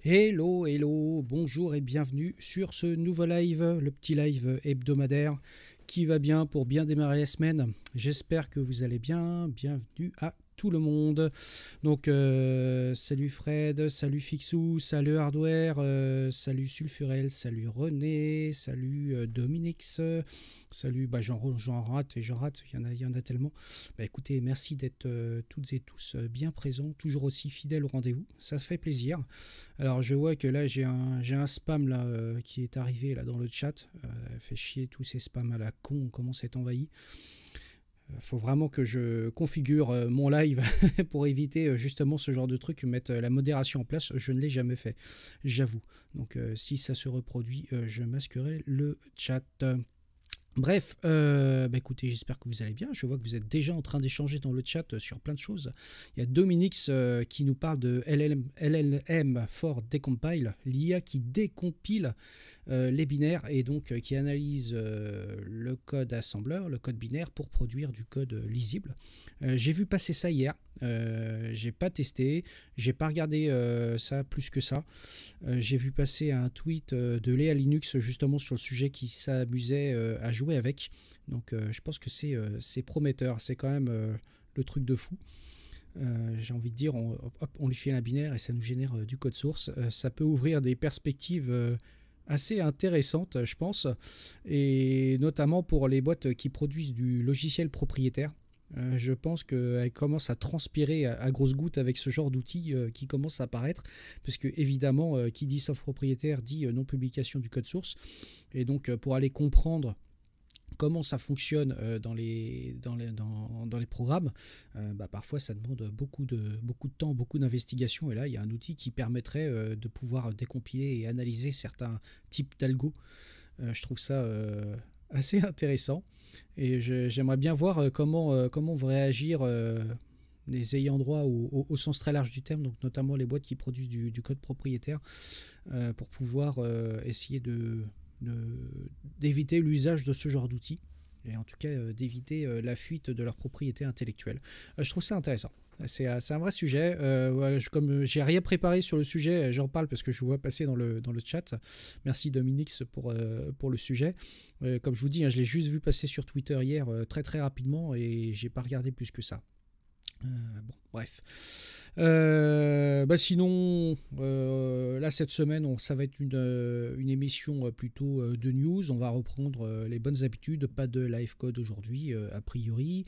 Hello, hello, bonjour et bienvenue sur ce nouveau live, le petit live hebdomadaire qui va bien pour bien démarrer la semaine. J'espère que vous allez bien, bienvenue à tout le monde. Donc salut Fred, salut Fixou, salut Hardware, salut Sulfurel, salut René, salut Dominix, salut j'en rate et j'en rate, il y en a tellement. Bah écoutez, merci d'être toutes et tous bien présents, toujours aussi fidèles au rendez-vous, ça fait plaisir. Alors je vois que là j'ai un spam là qui est arrivé là dans le chat. Fait chier tous ces spams à la con, on commence à être envahi. Faut vraiment que je configure mon live pour éviter justement ce genre de truc, mettre la modération en place. Je ne l'ai jamais fait, j'avoue. Donc si ça se reproduit, je masquerai le chat. Bref, bah écoutez, j'espère que vous allez bien. Je vois que vous êtes déjà en train d'échanger dans le chat sur plein de choses. Il y a Dominix qui nous parle de LLM for Decompile, l'IA qui décompile les binaires et donc qui analyse le code assembleur, le code binaire pour produire du code lisible. J'ai vu passer ça hier. J'ai pas testé, j'ai pas regardé ça plus que ça. J'ai vu passer un tweet de Léa Linux justement sur le sujet qui s'amusait à jouer avec. Donc je pense que c'est prometteur, c'est quand même le truc de fou. J'ai envie de dire, on lui fait un binaire et ça nous génère du code source. Ça peut ouvrir des perspectives assez intéressantes, je pense, et notamment pour les boîtes qui produisent du logiciel propriétaire. Je pense qu'elle commence à transpirer à grosses gouttes avec ce genre d'outils qui commence à apparaître, parce que évidemment, qui dit soft propriétaire dit non-publication du code source, et donc pour aller comprendre comment ça fonctionne dans les programmes, bah parfois ça demande beaucoup de temps, beaucoup d'investigation, et là il y a un outil qui permettrait de pouvoir décompiler et analyser certains types d'algo. Je trouve ça assez intéressant. Et j'aimerais bien voir comment vont réagir les ayants droit au sens très large du terme, donc notamment les boîtes qui produisent du code propriétaire, pour pouvoir essayer d'éviter l'usage de ce genre d'outils, et en tout cas d'éviter la fuite de leur propriété intellectuelle. Je trouve ça intéressant. C'est un vrai sujet. Ouais, comme j'ai rien préparé sur le sujet, j'en parle parce que je vous vois passer dans le chat. Merci Dominix pour le sujet. Comme je vous dis, je l'ai juste vu passer sur Twitter hier très très rapidement et j'ai pas regardé plus que ça. Bon, bref. Sinon, là cette semaine, ça va être une émission plutôt de news. On va reprendre les bonnes habitudes, pas de live code aujourd'hui, a priori.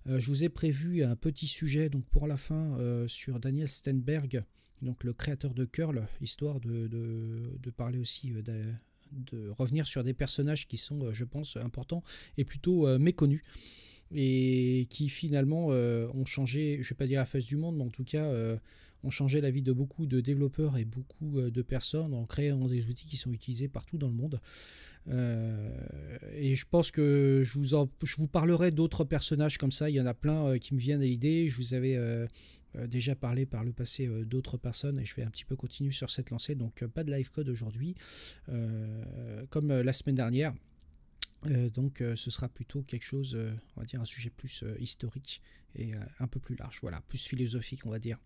Je vous ai prévu un petit sujet donc pour la fin sur Daniel Steinberg, donc le créateur de Curl, histoire de parler aussi de revenir sur des personnages qui sont, je pense, importants et plutôt méconnus, et qui finalement ont changé, je ne vais pas dire la face du monde, mais en tout cas ont changé la vie de beaucoup de développeurs et beaucoup de personnes en créant des outils qui sont utilisés partout dans le monde. Et je pense que je vous parlerai d'autres personnages comme ça. Il y en a plein qui me viennent à l'idée. Je vous avais déjà parlé par le passé d'autres personnes, et je vais un petit peu continuer sur cette lancée. Donc pas de live code aujourd'hui, comme la semaine dernière. Donc ce sera plutôt quelque chose, on va dire un sujet plus historique et un peu plus large, voilà, plus philosophique on va dire.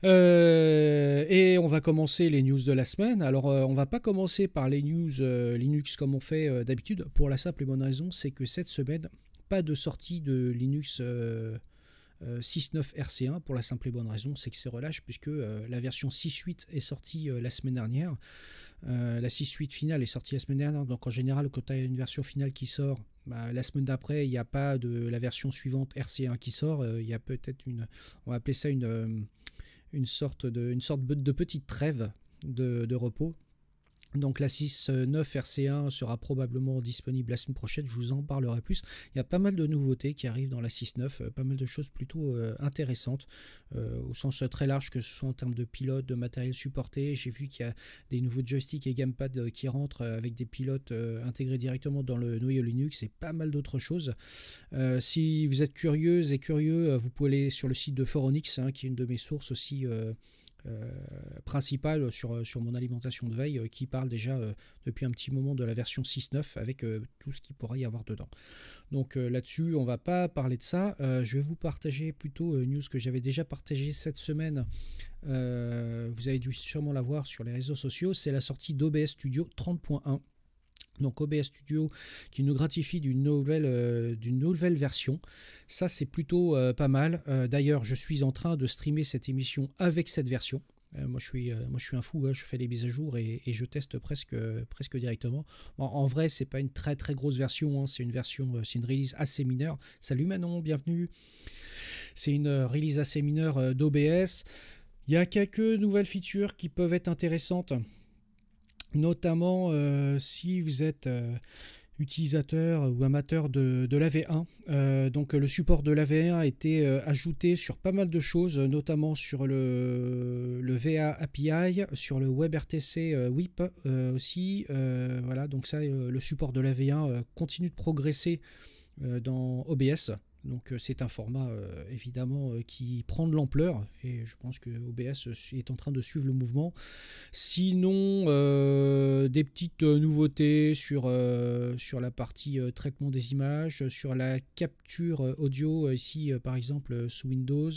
Et on va commencer les news de la semaine. Alors on va pas commencer par les news Linux comme on fait d'habitude, pour la simple et bonne raison, c'est que cette semaine, pas de sortie de Linux 6.9 RC1, pour la simple et bonne raison, c'est que c'est relâche, puisque la version 6.8 est sortie la semaine dernière. La 6.8 finale est sortie la semaine dernière, donc en général quand tu as une version finale qui sort, la semaine d'après il n'y a pas de la version suivante RC1 qui sort. Il y a peut-être on va appeler ça une sorte de petite trêve de repos. Donc la 6.9 RC1 sera probablement disponible la semaine prochaine, je vous en parlerai plus. Il y a pas mal de nouveautés qui arrivent dans la 6.9, pas mal de choses plutôt intéressantes, au sens très large, que ce soit en termes de pilotes, de matériel supporté. J'ai vu qu'il y a des nouveaux joysticks et gamepad qui rentrent avec des pilotes intégrés directement dans le noyau Linux, et pas mal d'autres choses. Si vous êtes curieuse et curieux, vous pouvez aller sur le site de Phoronix, qui est une de mes sources aussi principal sur mon alimentation de veille qui parle déjà depuis un petit moment de la version 6.9 avec tout ce qu'il pourrait y avoir dedans. Donc là-dessus, on va pas parler de ça. Je vais vous partager plutôt une news que j'avais déjà partagée cette semaine. Vous avez dû sûrement la voir sur les réseaux sociaux. C'est la sortie d'OBS Studio 30.1. Donc OBS Studio qui nous gratifie d'une nouvelle version. Ça c'est plutôt pas mal. D'ailleurs je suis en train de streamer cette émission avec cette version. Moi je suis un fou, hein. Je fais les mises à jour et je teste presque directement. En vrai c'est pas une très très grosse version, hein. C'est une release assez mineure. Salut Manon, bienvenue. C'est une release assez mineure d'OBS. Il y a quelques nouvelles features qui peuvent être intéressantes. Notamment si vous êtes utilisateur ou amateur de l'AV1. Donc le support de l'AV1 a été ajouté sur pas mal de choses, notamment sur le VA API, sur le WebRTC WIP aussi. Voilà, donc ça, le support de l'AV1 continue de progresser dans OBS. Donc c'est un format évidemment qui prend de l'ampleur et je pense que OBS est en train de suivre le mouvement. Sinon des petites nouveautés sur la partie traitement des images, sur la capture audio ici par exemple sous Windows,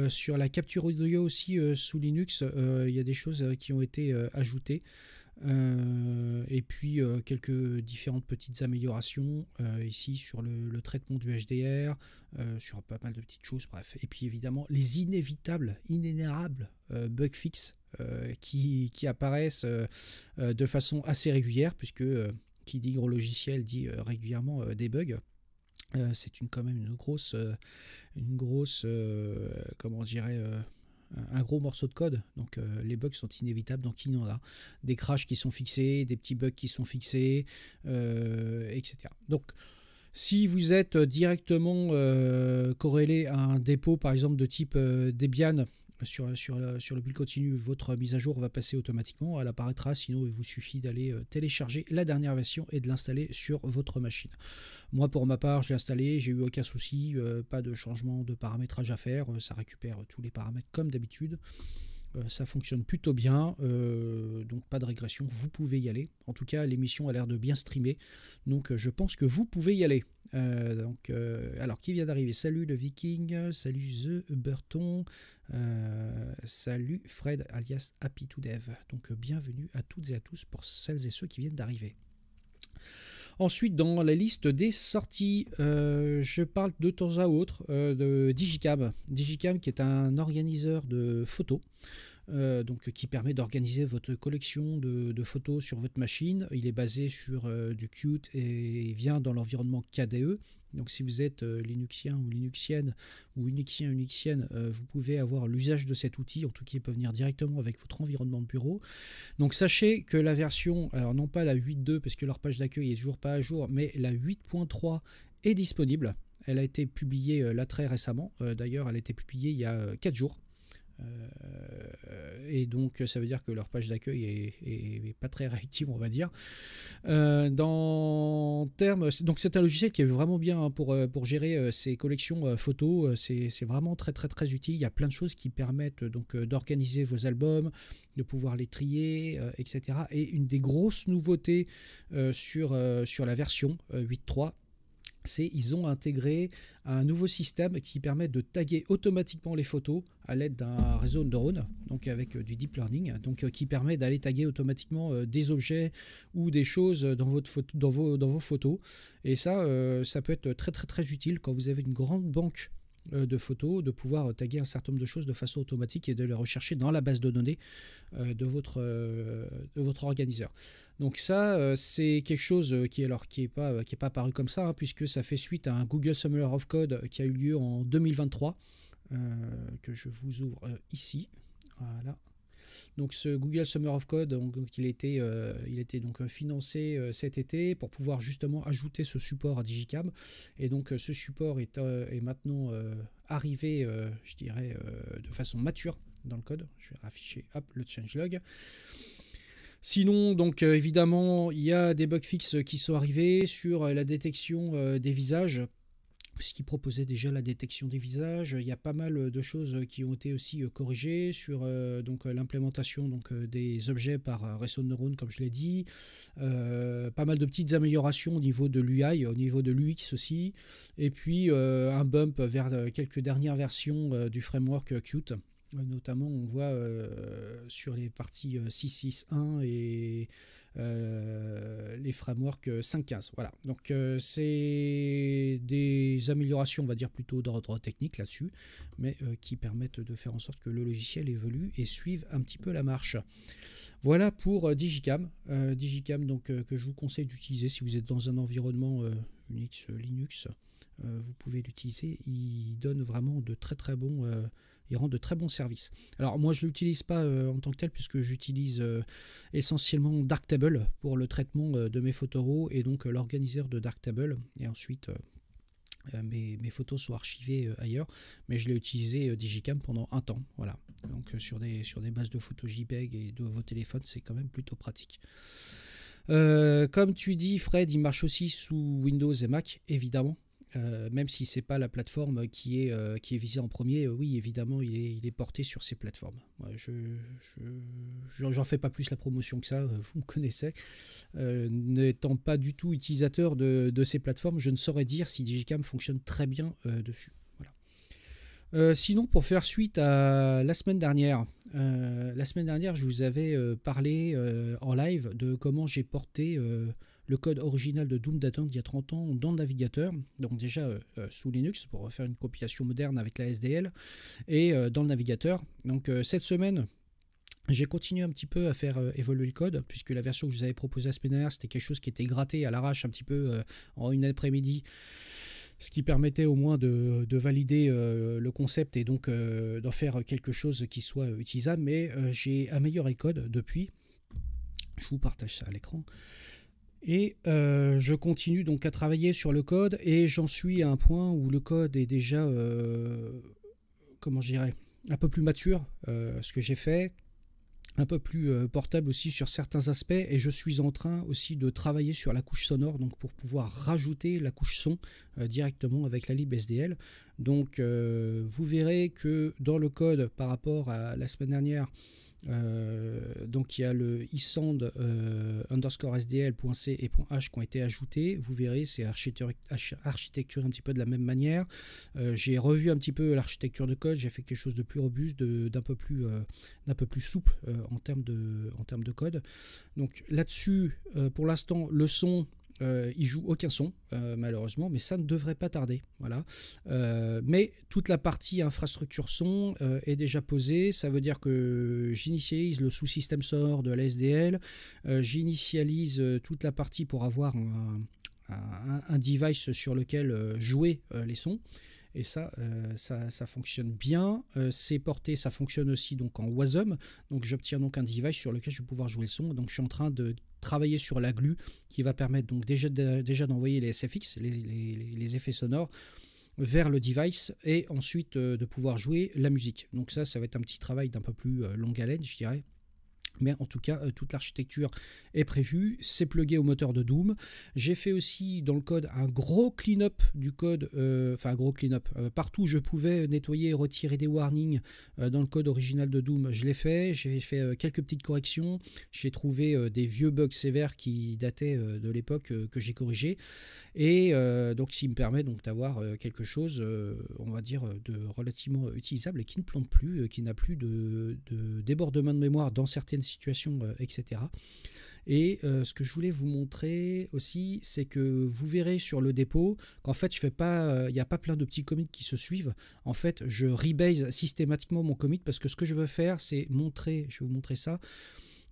sur la capture audio aussi sous Linux, il y a des choses qui ont été ajoutées. Et puis quelques différentes petites améliorations ici sur le traitement du HDR, sur pas mal de petites choses, bref. Et puis évidemment les inénérables bug fix qui apparaissent de façon assez régulière, puisque qui dit gros logiciel dit régulièrement des bugs. C'est quand même une grosse comment dirais un gros morceau de code, donc les bugs sont inévitables, donc il y en a des crashs qui sont fixés, des petits bugs qui sont fixés, etc. Donc si vous êtes directement corrélé à un dépôt par exemple de type Debian sur le build continu, votre mise à jour va passer automatiquement, elle apparaîtra, sinon il vous suffit d'aller télécharger la dernière version et de l'installer sur votre machine. Moi pour ma part je l'ai installé, j'ai eu aucun souci, pas de changement de paramétrage à faire, ça récupère tous les paramètres comme d'habitude, ça fonctionne plutôt bien, donc pas de régression, vous pouvez y aller. En tout cas l'émission a l'air de bien streamer, donc je pense que vous pouvez y aller. Alors qui vient d'arriver? Salut le Viking, salut The Burton, salut Fred alias Happy to Dev. Donc bienvenue à toutes et à tous pour celles et ceux qui viennent d'arriver. Ensuite, dans la liste des sorties, je parle de temps à autre de Digicam. Digicam qui est un organiseur de photos, donc qui permet d'organiser votre collection de photos sur votre machine. Il est basé sur du Qt et vient dans l'environnement KDE. Donc si vous êtes linuxien ou linuxienne ou unixienne, vous pouvez avoir l'usage de cet outil, en tout cas il peut venir directement avec votre environnement de bureau. Donc sachez que la version, alors non pas la 8.2 parce que leur page d'accueil est toujours pas à jour, mais la 8.3 est disponible. Elle a été publiée là très récemment, d'ailleurs elle a été publiée il y a 4 jours. Et donc ça veut dire que leur page d'accueil est pas très réactive, on va dire. Donc c'est un logiciel qui est vraiment bien hein, pour gérer ces collections photos. C'est vraiment très utile. Il y a plein de choses qui permettent donc d'organiser vos albums, de pouvoir les trier, etc. Et une des grosses nouveautés sur la version 8.3, c'est ils ont intégré un nouveau système qui permet de taguer automatiquement les photos à l'aide d'un réseau de neurones, donc avec du deep learning, donc qui permet d'aller taguer automatiquement des objets ou des choses dans vos photos. Et ça peut être très utile quand vous avez une grande banque de photos, de pouvoir taguer un certain nombre de choses de façon automatique et de les rechercher dans la base de données de votre organiseur. Donc ça, c'est quelque chose qui est pas apparu comme ça, hein, puisque ça fait suite à un Google Summer of Code qui a eu lieu en 2023, que je vous ouvre ici. Voilà. Donc ce Google Summer of Code, donc, il a été donc financé cet été pour pouvoir justement ajouter ce support à Digicam. Et donc ce support est maintenant arrivé, je dirais, de façon mature dans le code. Je vais afficher le changelog. Sinon, donc évidemment, il y a des bug fixes qui sont arrivés sur la détection des visages. puisqu'il proposait déjà la détection des visages. Il y a pas mal de choses qui ont été aussi corrigées sur l'implémentation des objets par réseau de neurones, comme je l'ai dit. Pas mal de petites améliorations au niveau de l'UI, au niveau de l'UX aussi. Et puis un bump vers quelques dernières versions du framework Qt. Notamment, on voit sur les parties 6.6.1 et les frameworks 5.15. Voilà. Donc, c'est des améliorations, on va dire, plutôt d'ordre technique là-dessus, mais qui permettent de faire en sorte que le logiciel évolue et suive un petit peu la marche. Voilà pour Digicam. Digicam, donc, que je vous conseille d'utiliser si vous êtes dans un environnement Unix, Linux. Vous pouvez l'utiliser. Il donne vraiment de très très bons... il rend de très bons services. Alors moi je ne l'utilise pas en tant que tel puisque j'utilise essentiellement Darktable pour le traitement de mes photos RAW et donc l'organiseur de Darktable. Et ensuite mes photos sont archivées ailleurs. Mais je l'ai utilisé Digicam pendant un temps. Voilà. Donc sur des bases de photos JPEG et de vos téléphones, c'est quand même plutôt pratique. Comme tu dis Fred, il marche aussi sous Windows et Mac, évidemment. Même si c'est pas la plateforme qui est visée en premier, oui évidemment il est porté sur ces plateformes. Ouais, j'en fais pas plus la promotion que ça, vous me connaissez. N'étant pas du tout utilisateur de ces plateformes, je ne saurais dire si Digicam fonctionne très bien dessus. Voilà. Sinon, pour faire suite à la semaine dernière, je vous avais parlé en live de comment j'ai porté le code original de Doom datant d'il y a 30 ans dans le navigateur, donc déjà sous Linux pour faire une compilation moderne avec la SDL, et dans le navigateur. Donc cette semaine, j'ai continué un petit peu à faire évoluer le code, puisque la version que je vous avais proposée la semaine dernière, c'était quelque chose qui était gratté à l'arrache un petit peu en une après-midi, ce qui permettait au moins de valider le concept et donc d'en faire quelque chose qui soit utilisable, mais j'ai amélioré le code depuis. Je vous partage ça à l'écran. Et je continue donc à travailler sur le code et j'en suis à un point où le code est déjà, comment je dirais, un peu plus mature, ce que j'ai fait, un peu plus portable aussi sur certains aspects, et je suis en train aussi de travailler sur la couche sonore, donc pour pouvoir rajouter la couche son directement avec la lib SDL. Donc vous verrez que dans le code par rapport à la semaine dernière, donc il y a le iSound underscore SDL.c et .h qui ont été ajoutés. Vous verrez, c'est architecture un petit peu de la même manière. J'ai revu un petit peu l'architecture de code, j'ai fait quelque chose de plus robuste, d'un peu plus souple en termes de code. Donc là-dessus, pour l'instant, le son, il joue aucun son malheureusement, mais ça ne devrait pas tarder. Voilà. Mais toute la partie infrastructure son est déjà posée. Ça veut dire que j'initialise le sous-système sonore de la SDL, j'initialise toute la partie pour avoir un device sur lequel jouer les sons. Et ça fonctionne bien. C'est porté, ça fonctionne aussi donc en Wasm. Donc j'obtiens donc un device sur lequel je vais pouvoir jouer le son. Donc je suis en train de travailler sur la glue qui va permettre donc déjà d'envoyer les SFX, les effets sonores, vers le device et ensuite de pouvoir jouer la musique. Donc ça va être un petit travail d'un peu plus longue haleine, je dirais. Mais en tout cas, toute l'architecture est prévue, c'est plugué au moteur de Doom. J'ai fait aussi dans le code un gros clean-up du code, enfin un gros clean-up. Partout où je pouvais nettoyer et retirer des warnings dans le code original de Doom, je l'ai fait. J'ai fait quelques petites corrections. J'ai trouvé des vieux bugs sévères qui dataient de l'époque que j'ai corrigé. Et donc, ce qui me permet donc d'avoir quelque chose, on va dire, de relativement utilisable et qui ne plante plus, qui n'a plus de débordement de mémoire dans certaines situations, etc. Et ce que je voulais vous montrer aussi, c'est que vous verrez sur le dépôt qu'en fait, je fais pas, il n'y a pas plein de petits commits qui se suivent. En fait, je rebase systématiquement mon commit parce que ce que je veux faire, c'est montrer, je vais vous montrer ça.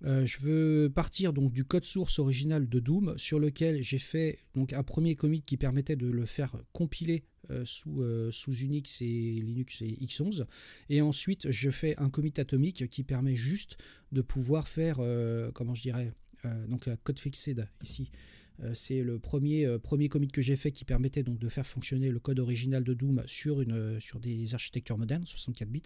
Je veux partir donc du code source original de Doom sur lequel j'ai fait donc un premier commit qui permettait de le faire compiler sous Unix et Linux et X11, et ensuite je fais un commit atomique qui permet juste de pouvoir faire comment je dirais donc la code fixed ici. C'est le premier commit que j'ai fait qui permettait donc de faire fonctionner le code original de Doom sur des architectures modernes, 64 bits.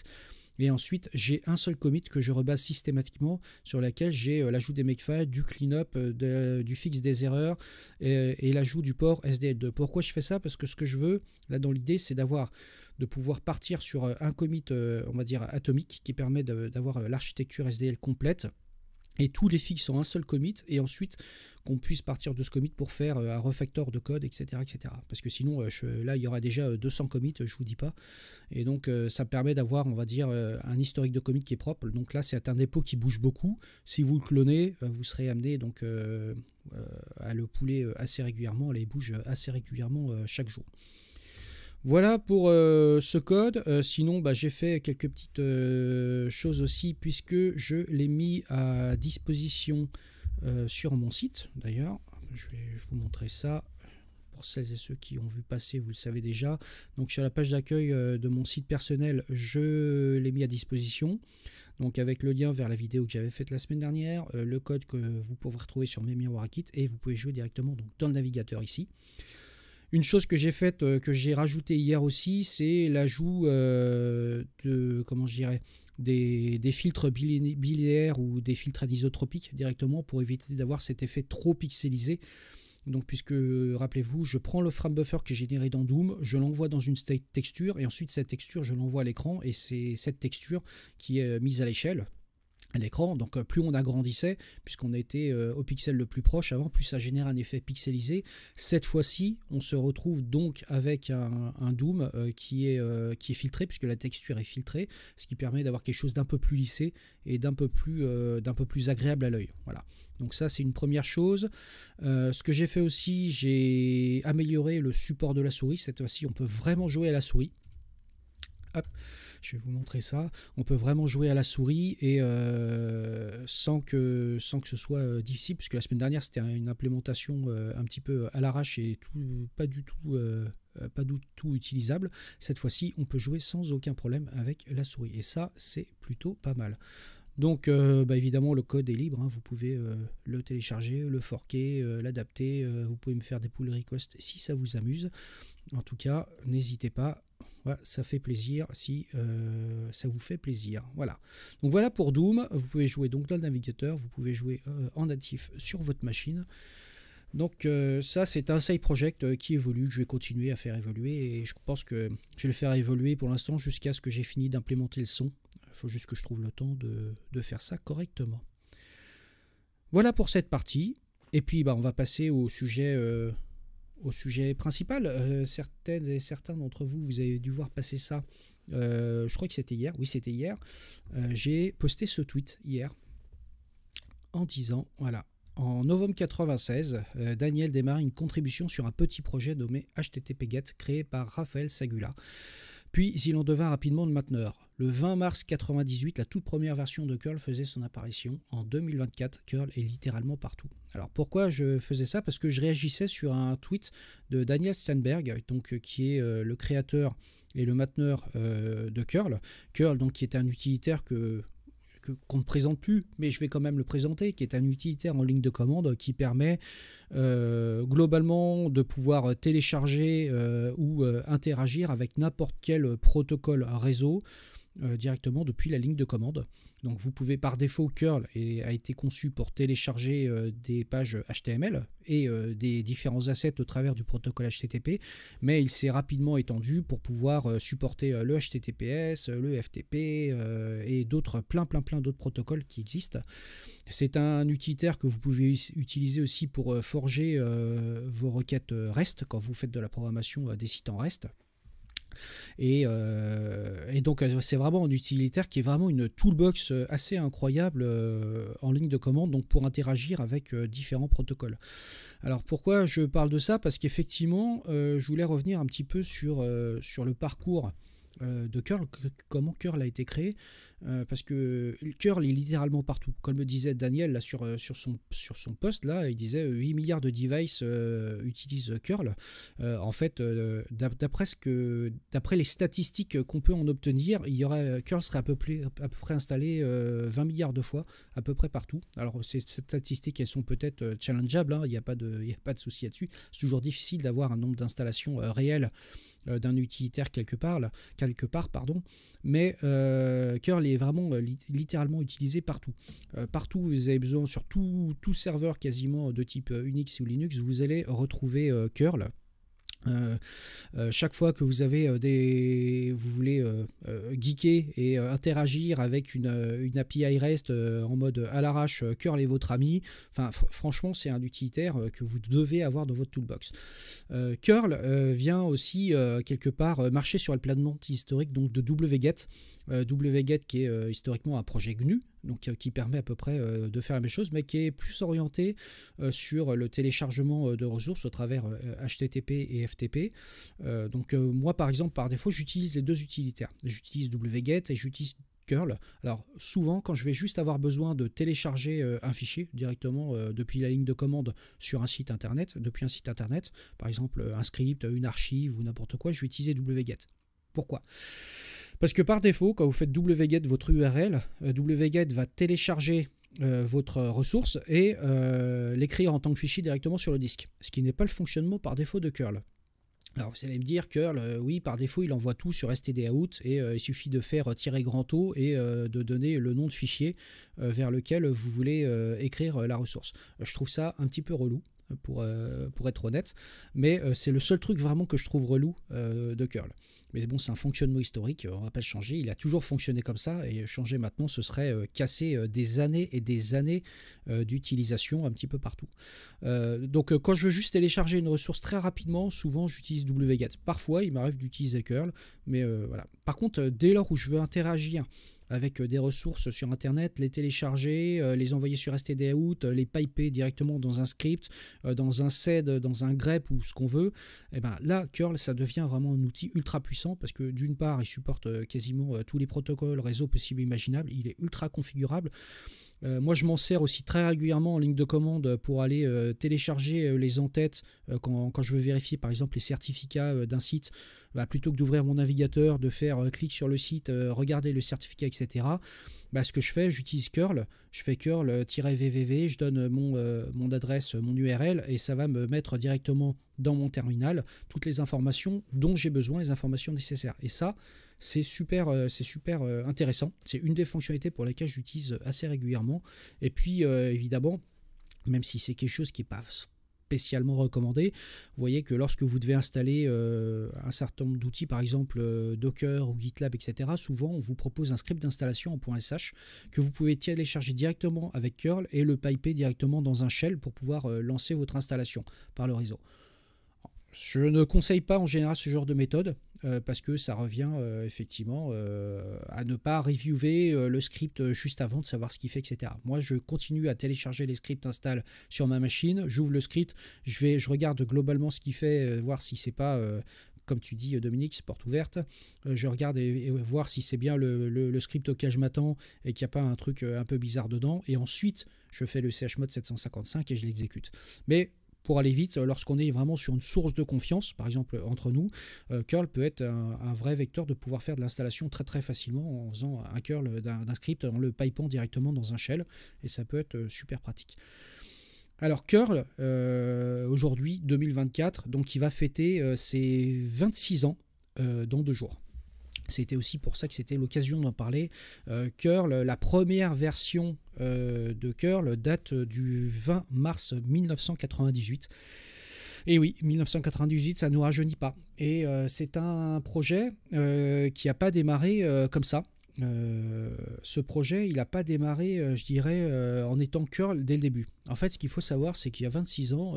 Et ensuite, j'ai un seul commit que je rebase systématiquement, sur laquelle j'ai l'ajout des makefiles, du cleanup, du fixe des erreurs et l'ajout du port SDL2. Pourquoi je fais ça? Parce que ce que je veux, là dans l'idée, c'est de pouvoir partir sur un commit, on va dire, atomique, qui permet d'avoir l'architecture SDL complète, et tous les fixes sont un seul commit, et ensuite qu'on puisse partir de ce commit pour faire un refactor de code, etc. etc. Parce que sinon, là, il y aura déjà 200 commits, je vous dis pas. Et donc, ça permet d'avoir, on va dire, un historique de commit qui est propre. Donc là, c'est un dépôt qui bouge beaucoup. Si vous le clonez, vous serez amené donc, à le pouler assez régulièrement. Il bouge assez régulièrement chaque jour. Voilà pour ce code. Sinon, j'ai fait quelques petites choses aussi, puisque je l'ai mis à disposition sur mon site. D'ailleurs, je vais vous montrer ça. Pour celles et ceux qui ont vu passer, vous le savez déjà. Donc sur la page d'accueil de mon site personnel, je l'ai mis à disposition. Donc avec le lien vers la vidéo que j'avais faite la semaine dernière, le code que vous pouvez retrouver sur mes miroirs kit, et vous pouvez jouer directement donc, dans le navigateur ici. Une chose que j'ai faite, que j'ai rajouté hier aussi, c'est l'ajout de, comment je dirais, des filtres biliaires ou des filtres anisotropiques directement pour éviter d'avoir cet effet trop pixelisé. Donc puisque, rappelez-vous, je prends le frame buffer qui est généré dans Doom, je l'envoie dans une texture et ensuite cette texture je l'envoie à l'écran et c'est cette texture qui est mise à l'échelle. À l'écran, donc plus on agrandissait, puisqu'on était au pixel le plus proche avant, plus ça génère un effet pixelisé. Cette fois-ci, on se retrouve donc avec un Doom qui est filtré, puisque la texture est filtrée, ce qui permet d'avoir quelque chose d'un peu plus lissé et d'un peu plus agréable à l'œil. Voilà. Donc ça, c'est une première chose. Ce que j'ai fait aussi, j'ai amélioré le support de la souris. Cette fois-ci, on peut vraiment jouer à la souris. Hop. Je vais vous montrer ça. On peut vraiment jouer à la souris et sans que ce soit difficile, puisque la semaine dernière c'était une implémentation un petit peu à l'arrache et pas du tout utilisable. Cette fois-ci, on peut jouer sans aucun problème avec la souris et ça, c'est plutôt pas mal. Donc évidemment le code est libre, hein. Vous pouvez le télécharger, le forker, l'adapter, vous pouvez me faire des pull requests si ça vous amuse. En tout cas, n'hésitez pas. Voilà, ça fait plaisir si ça vous fait plaisir. Voilà. Donc voilà pour Doom. Vous pouvez jouer donc dans le navigateur, vous pouvez jouer en natif sur votre machine. Donc ça c'est un side project qui évolue, que je vais continuer à faire évoluer et je pense que je vais le faire évoluer pour l'instant jusqu'à ce que j'ai fini d'implémenter le son. Il faut juste que je trouve le temps de faire ça correctement. Voilà pour cette partie. Et puis on va passer au sujet principal. Certaines et certains d'entre vous, vous avez dû voir passer ça. Je crois que c'était hier. Oui, c'était hier. J'ai posté ce tweet hier en disant, voilà, en novembre 96, Daniel démarre une contribution sur un petit projet nommé HTTP-GET créé par Raphaël Sagula. Puis il en devint rapidement le mainteneur. Le 20 mars 98, la toute première version de curl faisait son apparition. En 2024, curl est littéralement partout. Alors pourquoi je faisais ça? Parce que je réagissais sur un tweet de Daniel Steinberg, donc, qui est le créateur et le mainteneur de curl. Curl, donc, qui est un utilitaire qu'on ne présente plus, mais je vais quand même le présenter, qui est un utilitaire en ligne de commande qui permet globalement de pouvoir télécharger ou interagir avec n'importe quel protocole réseau directement depuis la ligne de commande. Donc vous pouvez par défaut, curl a été conçu pour télécharger des pages HTML et des différents assets au travers du protocole HTTP, mais il s'est rapidement étendu pour pouvoir supporter le HTTPS, le FTP et d'autres, plein d'autres protocoles qui existent. C'est un utilitaire que vous pouvez utiliser aussi pour forger vos requêtes REST quand vous faites de la programmation des sites en REST. Et donc c'est vraiment un utilitaire qui est vraiment une toolbox assez incroyable en ligne de commande, donc pour interagir avec différents protocoles. Alors pourquoi je parle de ça? Parce qu'effectivement je voulais revenir un petit peu sur le parcours de curl, comment curl a été créé, parce que curl est littéralement partout. Comme le disait Daniel là, sur son post, là, il disait 8 milliards de devices utilisent curl. En fait, d'après les statistiques qu'on peut en obtenir, curl serait à peu près installé 20 milliards de fois, à peu près partout. Alors ces statistiques, elles sont peut-être challengeables, hein, il n'y a pas de souci là-dessus. C'est toujours difficile d'avoir un nombre d'installations réelles d'un utilitaire quelque part, pardon, mais curl est vraiment littéralement utilisé partout. Partout où vous avez besoin, sur tout serveur quasiment de type Unix ou Linux, vous allez retrouver curl. Chaque fois que vous avez vous voulez geeker et interagir avec une API REST en mode à l'arrache, curl est votre ami. Enfin, franchement, c'est un utilitaire que vous devez avoir dans votre toolbox. Curl vient aussi quelque part marcher sur le plateforme historique donc de wget. wget qui est historiquement un projet GNU, donc qui permet à peu près de faire la même chose, mais qui est plus orienté sur le téléchargement de ressources au travers HTTP et FTP. Moi, par exemple, par défaut, j'utilise les deux utilitaires. J'utilise wget et j'utilise curl. Alors, souvent, quand je vais juste avoir besoin de télécharger un fichier directement depuis la ligne de commande sur un site internet, depuis un site internet, par exemple un script, une archive ou n'importe quoi, je vais utiliser wget. Pourquoi ? Parce que par défaut, quand vous faites wget votre URL, wget va télécharger votre ressource et l'écrire en tant que fichier directement sur le disque, ce qui n'est pas le fonctionnement par défaut de curl. Alors vous allez me dire curl, oui, par défaut il envoie tout sur stdout et il suffit de faire tirer grand O et de donner le nom de fichier vers lequel vous voulez écrire la ressource. Je trouve ça un petit peu relou pour être honnête, mais c'est le seul truc vraiment que je trouve relou de curl. Mais bon, c'est un fonctionnement historique, on ne va pas le changer, il a toujours fonctionné comme ça, et changer maintenant, ce serait casser des années et des années d'utilisation un petit peu partout. Donc quand je veux juste télécharger une ressource très rapidement, souvent j'utilise wget. Parfois, il m'arrive d'utiliser curl, mais voilà. Par contre, dès lors où je veux interagir avec des ressources sur internet, les télécharger, les envoyer sur stdout, les piper directement dans un script, dans un sed, dans un grep ou ce qu'on veut, et ben là curl ça devient vraiment un outil ultra puissant parce que d'une part il supporte quasiment tous les protocoles réseau possibles et imaginables, il est ultra configurable. Moi je m'en sers aussi très régulièrement en ligne de commande pour aller télécharger les en-têtes quand je veux vérifier par exemple les certificats d'un site. Plutôt que d'ouvrir mon navigateur, de faire clic sur le site, regarder le certificat, etc. Ce que je fais, j'utilise curl, je fais curl-vvv, je donne mon adresse, mon URL, et ça va me mettre directement dans mon terminal toutes les informations dont j'ai besoin, les informations nécessaires. Et ça, c'est super intéressant. C'est une des fonctionnalités pour lesquelles j'utilise assez régulièrement. Et puis, évidemment, même si c'est quelque chose qui n'est pas spécialement recommandé. Vous voyez que lorsque vous devez installer un certain nombre d'outils, par exemple Docker ou GitLab, etc., souvent on vous propose un script d'installation en .sh que vous pouvez télécharger directement avec curl et le piper directement dans un shell pour pouvoir lancer votre installation par le réseau. Je ne conseille pas en général ce genre de méthode parce que ça revient effectivement à ne pas reviewer le script juste avant de savoir ce qu'il fait, etc. Moi, je continue à télécharger les scripts install sur ma machine, j'ouvre le script, je regarde globalement ce qu'il fait, voir si c'est pas... comme tu dis Dominique, porte ouverte, je regarde et voir si c'est bien le script auquel je m'attends et qu'il n'y a pas un truc un peu bizarre dedans, et ensuite je fais le chmod 755 et je l'exécute. Mais pour aller vite, lorsqu'on est vraiment sur une source de confiance, par exemple entre nous, curl peut être un vrai vecteur de pouvoir faire de l'installation très très facilement en faisant un curl d'un script, en le pipant directement dans un shell, et ça peut être super pratique. Alors curl, aujourd'hui, 2024, donc il va fêter ses 26 ans dans 2 jours. C'était aussi pour ça que c'était l'occasion d'en parler. Curl, la première version de curl date du 20 mars 1998. Et oui, 1998, ça ne nous rajeunit pas. Et c'est un projet qui n'a pas démarré comme ça. Ce projet, il n'a pas démarré, je dirais, en étant curl dès le début. En fait, ce qu'il faut savoir, c'est qu'il y a 26 ans,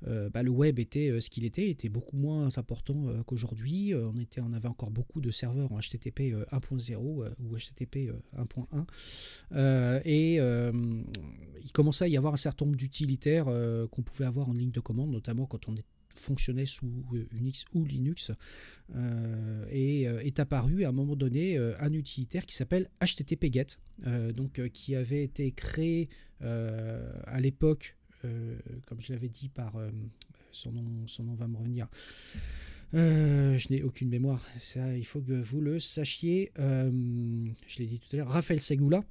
le web était ce qu'il était beaucoup moins important qu'aujourd'hui. On avait encore beaucoup de serveurs en HTTP 1.0 ou HTTP 1.1. Il commençait à y avoir un certain nombre d'utilitaires qu'on pouvait avoir en ligne de commande, notamment quand on fonctionnait sous Unix ou Linux, est apparu à un moment donné un utilitaire qui s'appelle HTTPGET, qui avait été créé à l'époque, comme je l'avais dit par son nom va me revenir. Je n'ai aucune mémoire, ça il faut que vous le sachiez. Je l'ai dit tout à l'heure, Raphaël Segula.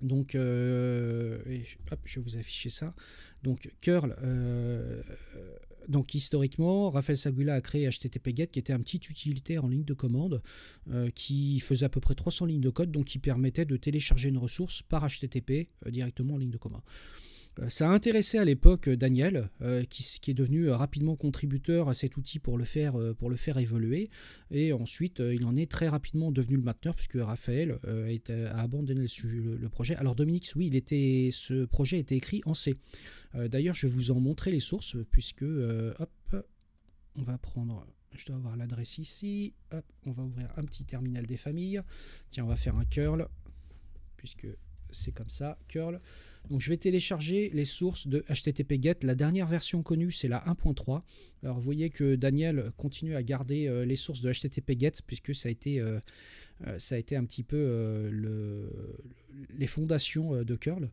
Donc, je vais vous afficher ça. Donc, curl, Donc historiquement, Rafael Sagula a créé HTTP-GET qui était un petit utilitaire en ligne de commande qui faisait à peu près 300 lignes de code, donc qui permettait de télécharger une ressource par HTTP directement en ligne de commande. Ça a intéressé à l'époque Daniel, qui est devenu rapidement contributeur à cet outil pour le faire évoluer. Et ensuite, il en est très rapidement devenu le mainteneur, puisque Raphaël a abandonné le projet. Alors Dominique, oui, ce projet était écrit en C. D'ailleurs, je vais vous en montrer les sources, puisque, hop, on va prendre... Je dois avoir l'adresse ici. Hop, on va ouvrir un petit terminal des familles. Tiens, on va faire un curl, puisque c'est comme ça, curl. Donc je vais télécharger les sources de HTTP-GET. La dernière version connue, c'est la 1.3. Alors vous voyez que Daniel continue à garder les sources de HTTP-GET, puisque ça a été un petit peu les fondations de curl.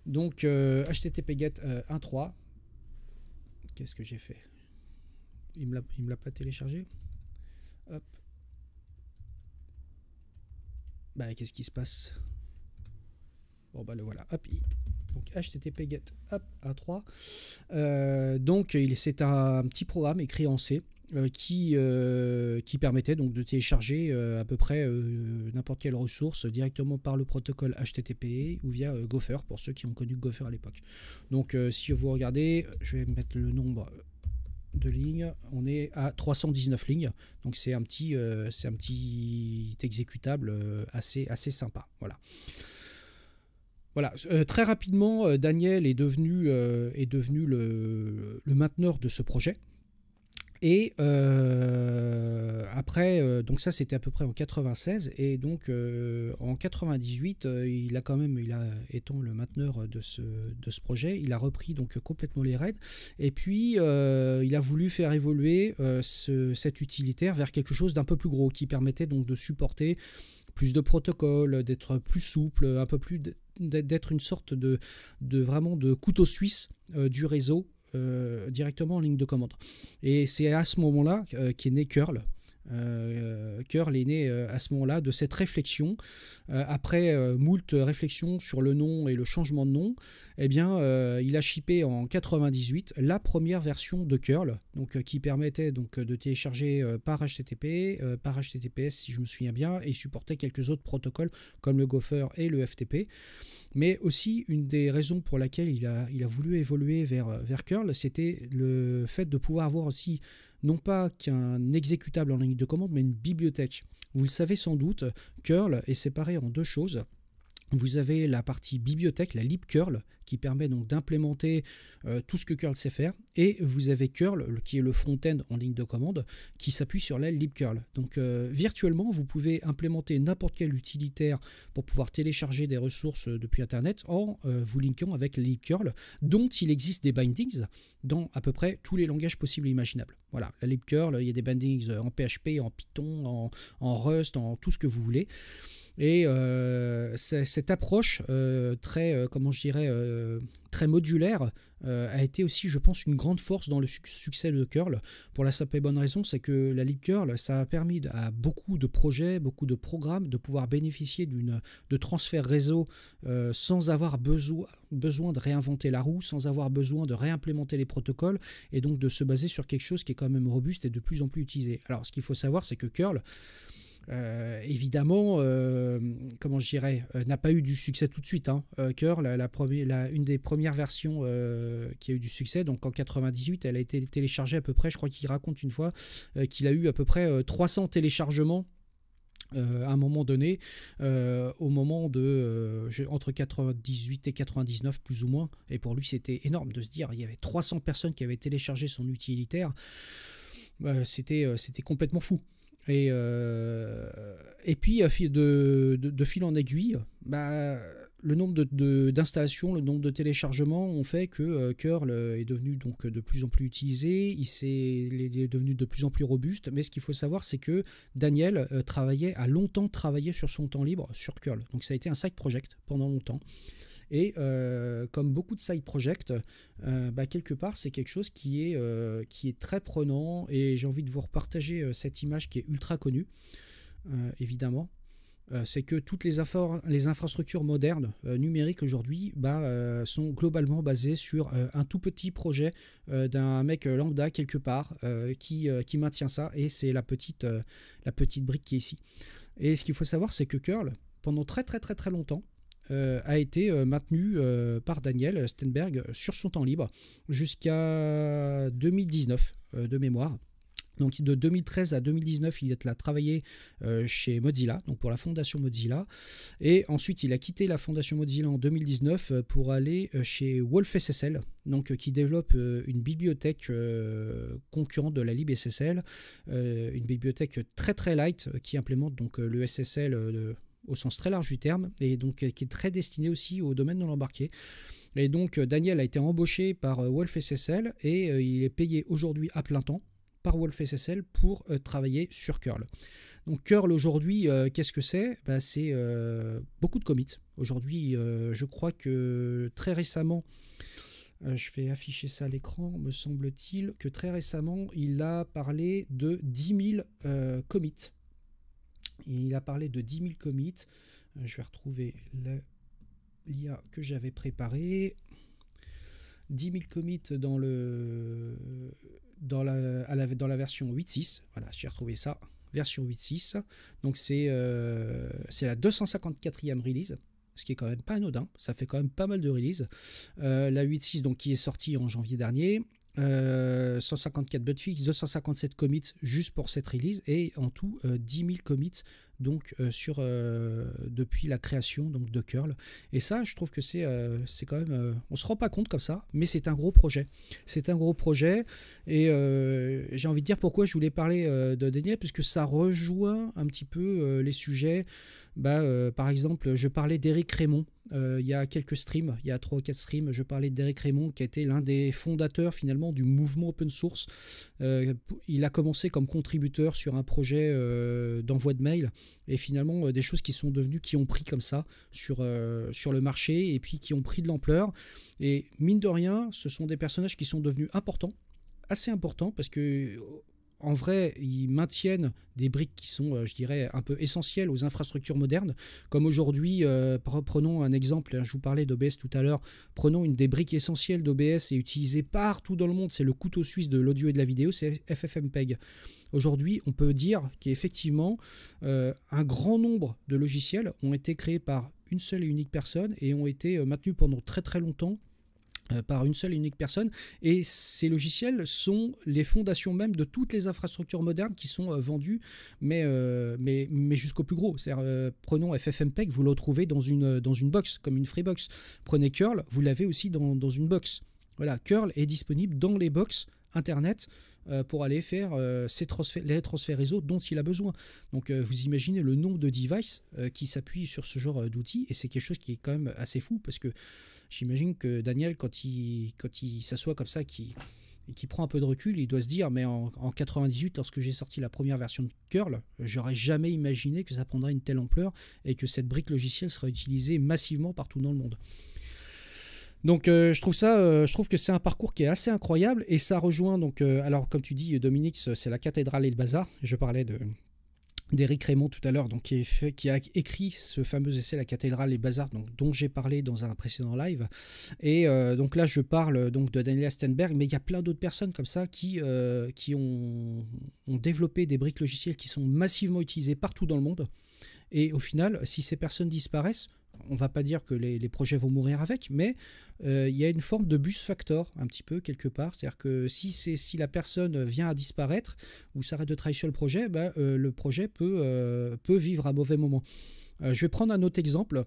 Donc HTTP-GET 1.3. Qu'est-ce que j'ai fait? Il me l'a pas téléchargé. Hop. Bah qu'est-ce qui se passe? Bon bah le voilà, hop, donc HTTP-GET, hop, 1.3. Donc c'est un petit programme écrit en C qui permettait donc de télécharger à peu près n'importe quelle ressource directement par le protocole HTTP ou via Gopher, pour ceux qui ont connu Gopher à l'époque. Donc si vous regardez, je vais mettre le nombre de lignes, on est à 319 lignes, donc c'est un petit exécutable assez sympa, voilà. Voilà, très rapidement, Daniel est devenu le mainteneur de ce projet. Et après, donc ça c'était à peu près en 96, et donc en 98, étant le mainteneur de ce projet, il a repris donc complètement les rênes, et puis il a voulu faire évoluer cet utilitaire vers quelque chose d'un peu plus gros, qui permettait donc de supporter plus de protocoles, d'être plus souple, un peu plus d'être une sorte de vraiment de couteau suisse du réseau directement en ligne de commande. Et c'est à ce moment-là qu'est né Curl. Curl est né à ce moment-là de cette réflexion. Après moult réflexions sur le nom et le changement de nom, eh bien, il a shippé en 98 la première version de Curl, donc, qui permettait donc, de télécharger par HTTP, par HTTPS si je me souviens bien, et supportait quelques autres protocoles comme le Gopher et le FTP. Mais aussi, une des raisons pour laquelle il a voulu évoluer vers Curl, c'était le fait de pouvoir avoir aussi, non pas qu'un exécutable en ligne de commande, mais une bibliothèque. Vous le savez sans doute, Curl est séparé en deux choses. Vous avez la partie bibliothèque, la libcurl, qui permet donc d'implémenter tout ce que curl sait faire, et vous avez curl, qui est le front-end en ligne de commande, qui s'appuie sur la libcurl. Donc virtuellement, vous pouvez implémenter n'importe quel utilitaire pour pouvoir télécharger des ressources depuis Internet en vous linkant avec la libcurl, dont il existe des bindings dans à peu près tous les langages possibles et imaginables. Voilà, la libcurl, il y a des bindings en PHP, en Python, en Rust, en tout ce que vous voulez. Et cette approche très, comment je dirais, très modulaire a été aussi, je pense, une grande force dans le succès de curl, pour la simple et bonne raison, c'est que la libcurl, ça a permis à beaucoup de projets, beaucoup de programmes de pouvoir bénéficier de transferts réseau sans avoir besoin de réinventer la roue, sans avoir besoin de réimplémenter les protocoles, et donc de se baser sur quelque chose qui est quand même robuste et de plus en plus utilisé. Alors ce qu'il faut savoir, c'est que curl, évidemment, comment je dirais, n'a pas eu du succès tout de suite. Curl, une des premières versions qui a eu du succès, donc en 98, elle a été téléchargée à peu près, je crois qu'il raconte une fois qu'il a eu à peu près 300 téléchargements à un moment donné, au moment de entre 98 et 99 plus ou moins, et pour lui c'était énorme de se dire il y avait 300 personnes qui avaient téléchargé son utilitaire. C'était complètement fou. Et puis de fil en aiguille, le nombre d'installations, le nombre de téléchargements ont fait que curl est devenu donc de plus en plus utilisé, il est devenu de plus en plus robuste. Mais ce qu'il faut savoir, c'est que Daniel a longtemps travaillé sur son temps libre sur curl. Donc ça a été un side project pendant longtemps. Et comme beaucoup de side projects, quelque part c'est quelque chose qui est très prenant, et j'ai envie de vous repartager cette image qui est ultra connue, évidemment. c'est que toutes les infrastructures modernes numériques aujourd'hui sont globalement basées sur un tout petit projet d'un mec lambda quelque part qui maintient ça, et c'est la petite brique qui est ici. Et ce qu'il faut savoir, c'est que curl, pendant très longtemps, a été maintenu par Daniel Steinberg sur son temps libre jusqu'à 2019 de mémoire. Donc de 2013 à 2019, il a travaillé chez Mozilla, donc pour la fondation Mozilla. Et ensuite, il a quitté la fondation Mozilla en 2019 pour aller chez WolfSSL, donc qui développe une bibliothèque concurrente de la libSSL, une bibliothèque très light qui implémente donc le SSL au sens très large du terme, et donc qui est très destinée aussi au domaine de l'embarqué. Et donc Daniel a été embauché par WolfSSL et il est payé aujourd'hui à plein temps par WolfSSL pour travailler sur curl. Donc curl aujourd'hui, qu'est-ce que c'est? C'est beaucoup de commits. Aujourd'hui, je crois que très récemment, je vais afficher ça à l'écran, me semble-t-il, que très récemment, il a parlé de 10 000 commits. Il a parlé de 10 000 commits. Je vais retrouver l'IA que j'avais préparé. 10 000 commits dans la version 8.6. Voilà, j'ai retrouvé ça. Version 8.6. Donc c'est la 254e release, ce qui est quand même pas anodin. Ça fait quand même pas mal de releases. La 8.6 donc qui est sortie en janvier dernier. 154 bugfix, 257 commits juste pour cette release, et en tout 10 000 commits donc depuis la création donc de curl. Et ça, je trouve que c'est quand même, on se rend pas compte comme ça, mais c'est un gros projet. C'est un gros projet, et j'ai envie de dire pourquoi je voulais parler de Daniel, puisque ça rejoint un petit peu les sujets. Par exemple, je parlais d'Éric Raymond il y a quelques streams, il y a 3 ou 4 streams, je parlais d'Éric Raymond qui a été l'un des fondateurs finalement du mouvement open source. Il a commencé comme contributeur sur un projet d'envoi de mail, et finalement des choses qui ont pris comme ça sur le marché, et puis qui ont pris de l'ampleur. Et mine de rien, ce sont des personnages qui sont devenus importants, assez importants, parce que en vrai, ils maintiennent des briques qui sont, je dirais, un peu essentielles aux infrastructures modernes. Comme aujourd'hui, prenons un exemple, je vous parlais d'OBS tout à l'heure, prenons une des briques essentielles d'OBS et utilisée partout dans le monde, c'est le couteau suisse de l'audio et de la vidéo, c'est FFmpeg. Aujourd'hui, on peut dire qu'effectivement, un grand nombre de logiciels ont été créés par une seule et unique personne et ont été maintenus pendant très longtemps par une seule et unique personne, et ces logiciels sont les fondations même de toutes les infrastructures modernes qui sont vendues, mais jusqu'au plus gros. C'est-à-dire, prenons FFmpeg, vous le retrouvez dans une box, comme une Freebox. Prenez curl, vous l'avez aussi dans une box. Voilà, curl est disponible dans les box internet pour aller faire les transferts réseau dont il a besoin. Donc vous imaginez le nombre de devices qui s'appuient sur ce genre d'outils, et c'est quelque chose qui est quand même assez fou, parce que j'imagine que Daniel, quand il s'assoit comme ça, qui prend un peu de recul, il doit se dire, mais en 98, lorsque j'ai sorti la première version de curl, j'aurais jamais imaginé que ça prendrait une telle ampleur et que cette brique logicielle sera utilisée massivement partout dans le monde. Donc je trouve que c'est un parcours qui est assez incroyable, et ça rejoint donc alors comme tu dis Dominique, c'est la cathédrale et le bazar. Je parlais d'Éric Raymond tout à l'heure, donc qui a écrit ce fameux essai La cathédrale et le bazar, donc dont j'ai parlé dans un précédent live. Et donc là je parle donc de Daniel Steinberg, mais il y a plein d'autres personnes comme ça qui ont développé des briques logicielles qui sont massivement utilisées partout dans le monde. Et au final, si ces personnes disparaissent, on ne va pas dire que les projets vont mourir avec, mais il y a une forme de bus factor, un petit peu, quelque part. C'est-à-dire que si la personne vient à disparaître ou s'arrête de travailler sur le projet, le projet peut vivre un mauvais moment. Je vais prendre un autre exemple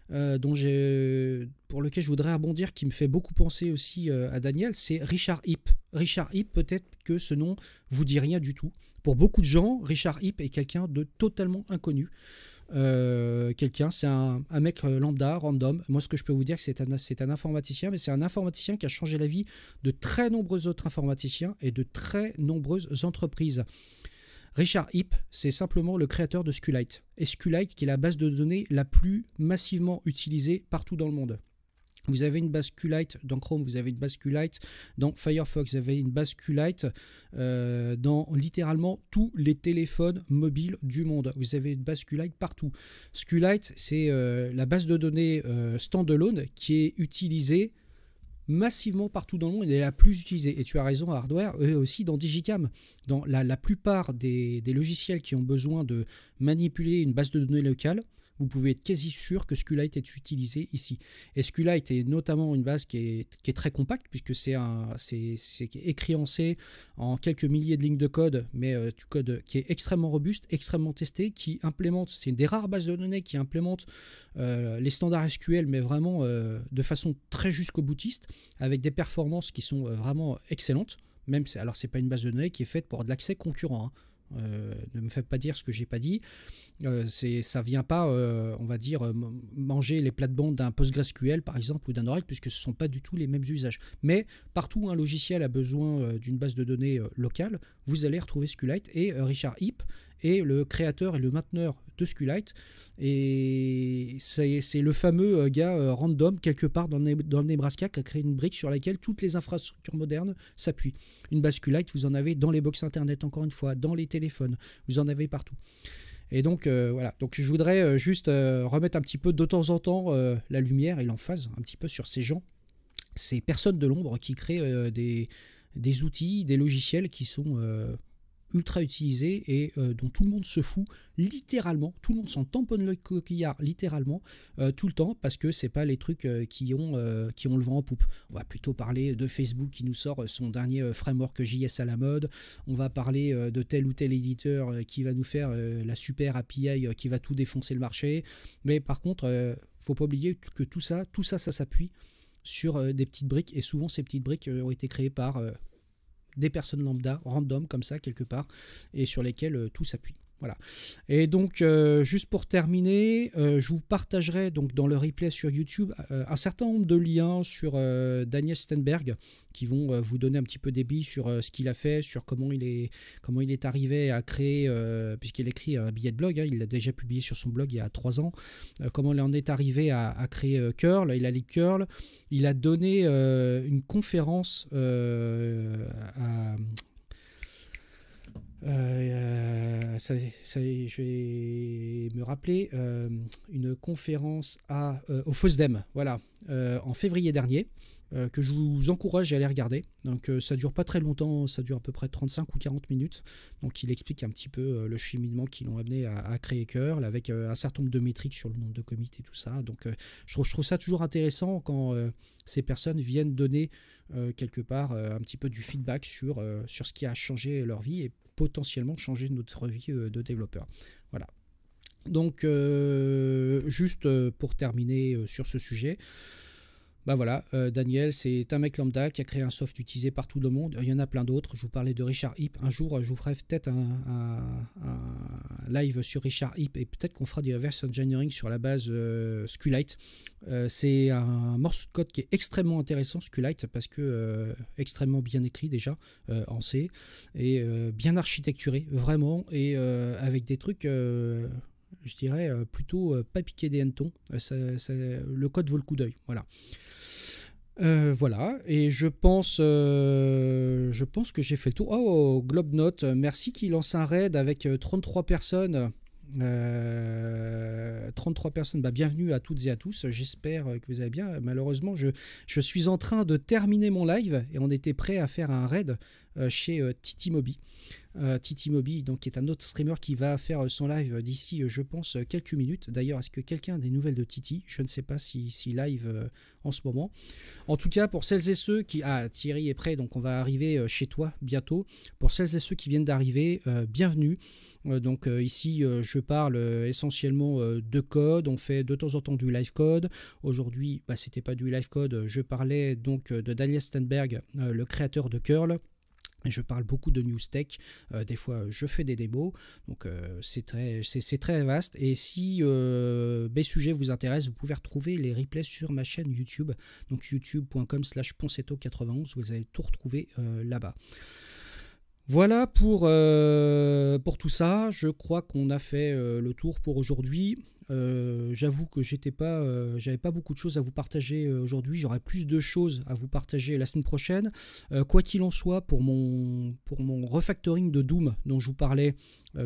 pour lequel je voudrais rebondir, qui me fait beaucoup penser aussi à Daniel, c'est Richard Heep. Richard Heep, peut-être que ce nom vous dit rien du tout. Pour beaucoup de gens, Richard Heep est quelqu'un de totalement inconnu. C'est un mec lambda, random. Moi, ce que je peux vous dire, c'est un informaticien, mais c'est un informaticien qui a changé la vie de très nombreux autres informaticiens et de très nombreuses entreprises. Richard Heep, c'est simplement le créateur de SQLite. Et SQLite, qui est la base de données la plus massivement utilisée partout dans le monde. Vous avez une base Q-Lite dans Chrome, vous avez une base Q-Lite dans Firefox, vous avez une base Q-Lite dans littéralement tous les téléphones mobiles du monde. Vous avez une base Q-Lite partout. Ce Q-Lite, c'est la base de données standalone qui est utilisée massivement partout dans le monde. Elle est la plus utilisée. Et tu as raison, hardware, aussi dans Digicam. Dans la plupart des logiciels qui ont besoin de manipuler une base de données locale, vous pouvez être quasi sûr que SQLite est utilisé ici. Et SQLite est notamment une base qui est très compacte, puisque c'est écrit en C en quelques milliers de lignes de code, mais du code qui est extrêmement robuste, extrêmement testé, qui implémente, c'est une des rares bases de données qui implémente les standards SQL, mais vraiment de façon très jusqu'au boutiste, avec des performances qui sont vraiment excellentes. Même, alors c'est pas une base de données qui est faite pour de l'accès concurrent, hein. Ne me faites pas dire ce que j'ai pas dit. Ça vient pas, on va dire, manger les plates-bandes d'un PostgreSQL par exemple ou d'un Oracle, puisque ce sont pas du tout les mêmes usages. Mais partout où un logiciel a besoin d'une base de données locale, vous allez retrouver SQLite, et Richard Heap est le créateur et le mainteneur de SQLite, et c'est le fameux gars random quelque part dans le Nebraska qui a créé une brique sur laquelle toutes les infrastructures modernes s'appuient. Une base SQLite, vous en avez dans les box internet, encore une fois, dans les téléphones, vous en avez partout. Et donc voilà, donc je voudrais juste remettre un petit peu de temps en temps la lumière et l'emphase un petit peu sur ces gens, ces personnes de l'ombre qui créent des outils, des logiciels qui sont ultra utilisés et dont tout le monde se fout littéralement, tout le monde s'en tamponne le coquillard littéralement tout le temps, parce que c'est pas les trucs qui ont le vent en poupe. On va plutôt parler de Facebook qui nous sort son dernier framework JS à la mode, on va parler de tel ou tel éditeur qui va nous faire la super API qui va tout défoncer le marché, mais par contre faut pas oublier que tout ça s'appuie sur des petites briques, et souvent ces petites briques ont été créées par des personnes lambda, random, comme ça, quelque part, et sur lesquelles tout s'appuie. Voilà. Et donc, juste pour terminer, je vous partagerai donc dans le replay sur YouTube un certain nombre de liens sur Daniel Stenberg qui vont vous donner un petit peu des billes sur ce qu'il a fait, sur comment il est arrivé à créer, puisqu'il écrit un billet de blog, hein, il l'a déjà publié sur son blog il y a 3 ans, comment il en est arrivé à créer Curl. Il a lu Curl, il a donné une conférence je vais me rappeler une conférence au FOSDEM, voilà, en février dernier, que je vous encourage à aller regarder. Donc ça dure pas très longtemps, ça dure à peu près 35 ou 40 minutes. Donc il explique un petit peu le cheminement qui l'ont amené à créer Curl, avec un certain nombre de métriques sur le nombre de commits et tout ça. Donc je trouve ça toujours intéressant quand ces personnes viennent donner quelque part un petit peu du feedback sur ce qui a changé leur vie et potentiellement changer notre vie de développeur. Voilà. Donc juste pour terminer sur ce sujet, bah voilà, Daniel, c'est un mec lambda qui a créé un soft utilisé partout dans le monde. Il y en a plein d'autres. Je vous parlais de Richard Heap. Un jour, je vous ferai peut-être un live sur Richard Heap, et peut-être qu'on fera du reverse engineering sur la base SQLite. C'est un morceau de code qui est extrêmement intéressant, SQLite, parce que extrêmement bien écrit déjà en C, et bien architecturé, vraiment, et avec des trucs... je dirais plutôt pas piquer des hannetons. Le code vaut le coup d'œil. Voilà. Voilà, et je pense que j'ai fait le tour. Oh, GlobeNote, merci, qui lance un raid avec 33 personnes. 33 personnes, bah, bienvenue à toutes et à tous, j'espère que vous allez bien. Malheureusement, je suis en train de terminer mon live, et on était prêt à faire un raid chez Titi Moby. Titi Moby, donc, qui est un autre streamer qui va faire son live d'ici, je pense, quelques minutes. D'ailleurs, est-ce que quelqu'un a des nouvelles de Titi? Je ne sais pas si live en ce moment. En tout cas, pour celles et ceux qui... Ah, Thierry est prêt, donc on va arriver chez toi bientôt. Pour celles et ceux qui viennent d'arriver, bienvenue. Donc ici, je parle essentiellement de code. On fait de temps en temps du live code. Aujourd'hui, bah, c'était pas du live code. Je parlais donc de Daniel Stenberg, le créateur de Curl. Je parle beaucoup de news tech, des fois je fais des démos, donc c'est très vaste. Et si mes sujets vous intéressent, vous pouvez retrouver les replays sur ma chaîne YouTube, donc youtube.com/ponceto91, vous allez tout retrouver là-bas. Voilà pour tout ça, je crois qu'on a fait le tour pour aujourd'hui. J'avoue que j'avais pas beaucoup de choses à vous partager aujourd'hui. J'aurai plus de choses à vous partager la semaine prochaine. Quoi qu'il en soit, pour mon refactoring de Doom dont je vous parlais,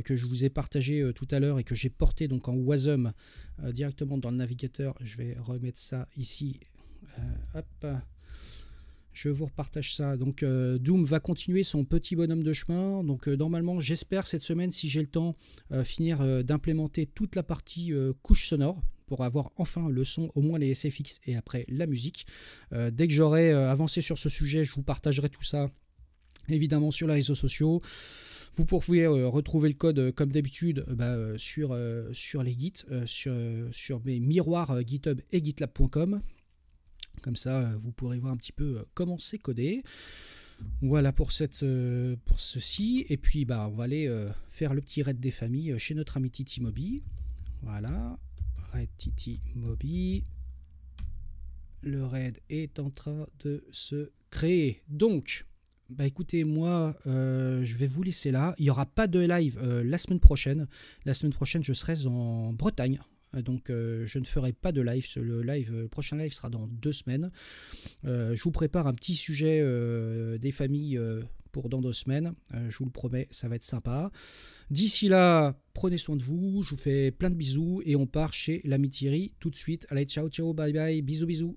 que je vous ai partagé tout à l'heure et que j'ai porté donc en Wasm directement dans le navigateur, je vais remettre ça ici. Hop. Je vous repartage ça. Donc Doom va continuer son petit bonhomme de chemin. Donc normalement, j'espère cette semaine, si j'ai le temps, finir d'implémenter toute la partie couche sonore pour avoir enfin le son, au moins les SFX et après la musique. Dès que j'aurai avancé sur ce sujet, je vous partagerai tout ça évidemment sur les réseaux sociaux. Vous pouvez retrouver le code comme d'habitude sur les Git, sur mes miroirs GitHub et GitLab.com. Comme ça, vous pourrez voir un petit peu comment c'est codé. Voilà pour ceci. Et puis, on va aller faire le petit raid des familles chez notre ami Titi Moby. Voilà, raid Titi Moby. Le raid est en train de se créer. Donc, écoutez, moi, je vais vous laisser là. Il n'y aura pas de live la semaine prochaine. La semaine prochaine, je serai en Bretagne. Donc je ne ferai pas de live, le prochain live sera dans 2 semaines. Je vous prépare un petit sujet des familles pour dans 2 semaines, je vous le promets, ça va être sympa. D'ici là, prenez soin de vous, je vous fais plein de bisous et on part chez l'ami Thierry tout de suite. Allez, ciao, ciao, bye bye, bisous, bisous.